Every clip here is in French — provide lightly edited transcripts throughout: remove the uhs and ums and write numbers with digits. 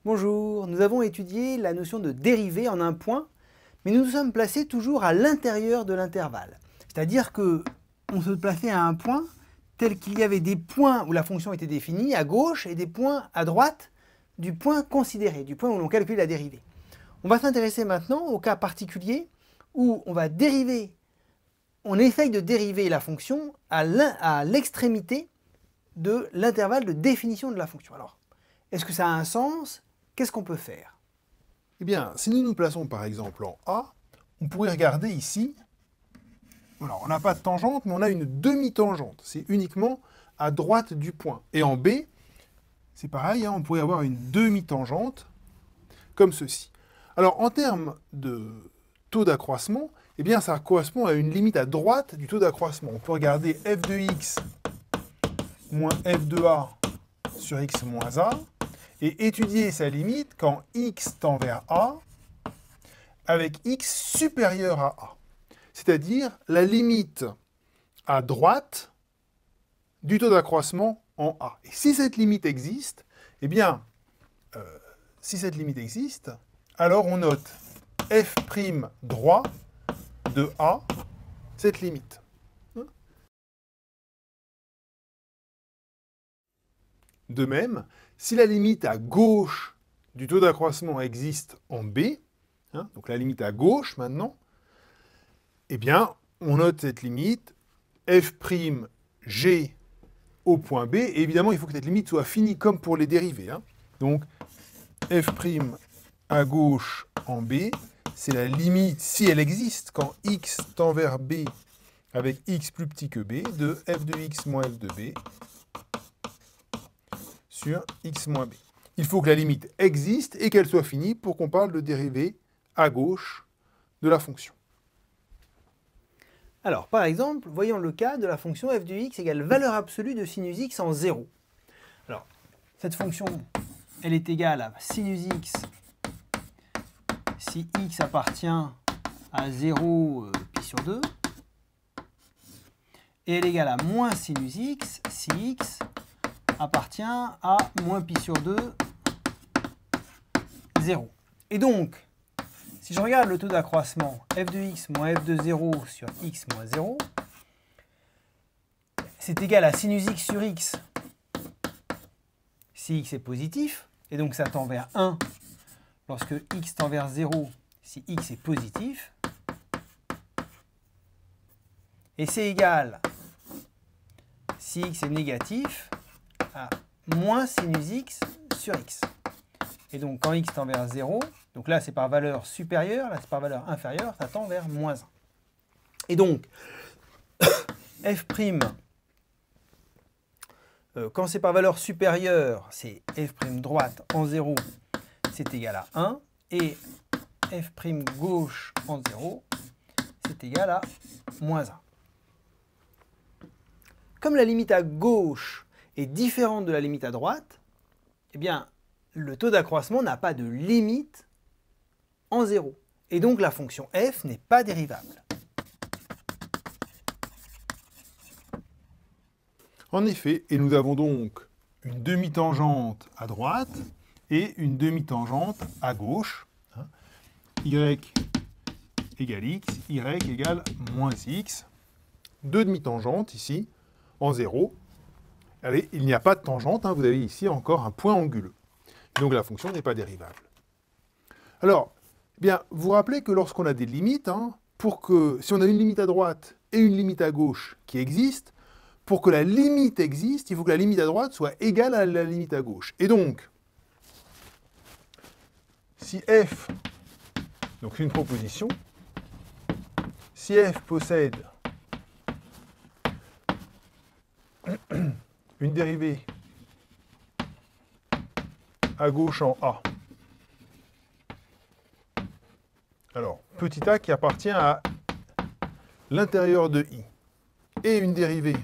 Bonjour, nous avons étudié la notion de dérivée en un point, mais nous nous sommes placés toujours à l'intérieur de l'intervalle. C'est-à-dire que on se plaçait à un point tel qu'il y avait des points où la fonction était définie à gauche et des points à droite du point considéré, du point où l'on calcule la dérivée. On va s'intéresser maintenant au cas particulier où on va dériver, on essaye de dériver la fonction à l'extrémité de l'intervalle de définition de la fonction. Alors, est-ce que ça a un sens? Qu'est-ce qu'on peut faire? Eh bien, si nous nous plaçons par exemple en A, on pourrait regarder ici. Alors, on n'a pas de tangente, mais on a une demi-tangente. C'est uniquement à droite du point. Et en B, c'est pareil, on pourrait avoir une demi-tangente comme ceci. Alors, en termes de taux d'accroissement, eh bien, ça correspond à une limite à droite du taux d'accroissement. On peut regarder f de x moins f de a sur x moins a, et étudier sa limite quand x tend vers a, avec x supérieur à a. C'est-à-dire la limite à droite du taux d'accroissement en a. Et si cette limite existe, eh bien, alors on note f' droit de a, cette limite. De même, si la limite à gauche du taux d'accroissement existe en B, donc la limite à gauche maintenant, eh bien, on note cette limite f'g au point B, et évidemment, il faut que cette limite soit finie comme pour les dérivés. Donc, f' à gauche en B, c'est la limite, si elle existe, quand x tend vers B avec x plus petit que B, de f de x moins f de B sur x moins b. Il faut que la limite existe et qu'elle soit finie pour qu'on parle de dérivée à gauche de la fonction. Alors, par exemple, voyons le cas de la fonction f de x égale valeur absolue de sinus x en 0. Alors, cette fonction, elle est égale à sinus x si x appartient à 0 pi sur 2, et elle est égale à moins sinus x si x appartient à moins pi sur 2, 0. Et donc, si je regarde le taux d'accroissement f de x moins f de 0 sur x moins 0, c'est égal à sinus x sur x si x est positif, et donc ça tend vers 1 lorsque x tend vers 0 si x est positif, et c'est égal, si x est négatif, à moins sinus x sur x. Et donc quand x tend vers 0, donc là c'est par valeur supérieure, là c'est par valeur inférieure, ça tend vers moins 1. Et donc, f', quand c'est par valeur supérieure, c'est f' droite en 0, c'est égal à 1, et f' gauche en 0, c'est égal à moins 1. Comme la limite à gauche est différente de la limite à droite, eh bien, le taux d'accroissement n'a pas de limite en 0. Et donc la fonction f n'est pas dérivable. En effet, et nous avons donc une demi-tangente à droite et une demi-tangente à gauche. Y égale x, y égale moins x. Deux demi-tangentes ici, en 0. Allez, il n'y a pas de tangente, vous avez ici encore un point anguleux. Donc la fonction n'est pas dérivable. Alors, eh bien, vous vous rappelez que lorsqu'on a des limites, si on a une limite à droite et une limite à gauche qui existent, pour que la limite existe, il faut que la limite à droite soit égale à la limite à gauche. Et donc, si f, donc c'est une proposition, si f possède une dérivée à gauche en A, alors petit a qui appartient à l'intérieur de I, et une dérivée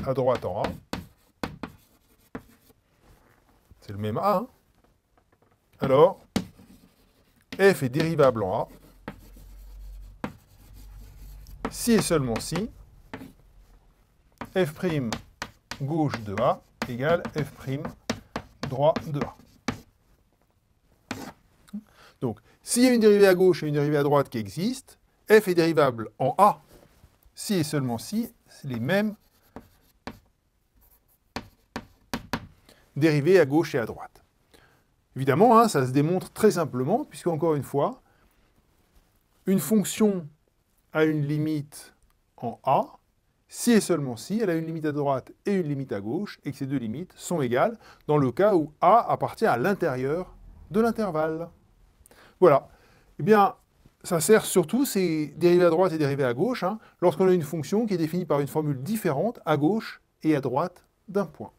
à droite en A, c'est le même A, alors f est dérivable en A, si et seulement si f' gauche de A égale f' droit de A. Donc, s'il y a une dérivée à gauche et une dérivée à droite qui existent, f est dérivable en A si et seulement si c'est les mêmes dérivées à gauche et à droite. Évidemment, hein, ça se démontre très simplement, puisque, encore une fois, une fonction a une limite en A, si et seulement si elle a une limite à droite et une limite à gauche, et que ces deux limites sont égales dans le cas où A appartient à l'intérieur de l'intervalle. Voilà. Eh bien, ça sert surtout, ces dérivées à droite et dérivées à gauche, hein, lorsqu'on a une fonction qui est définie par une formule différente à gauche et à droite d'un point.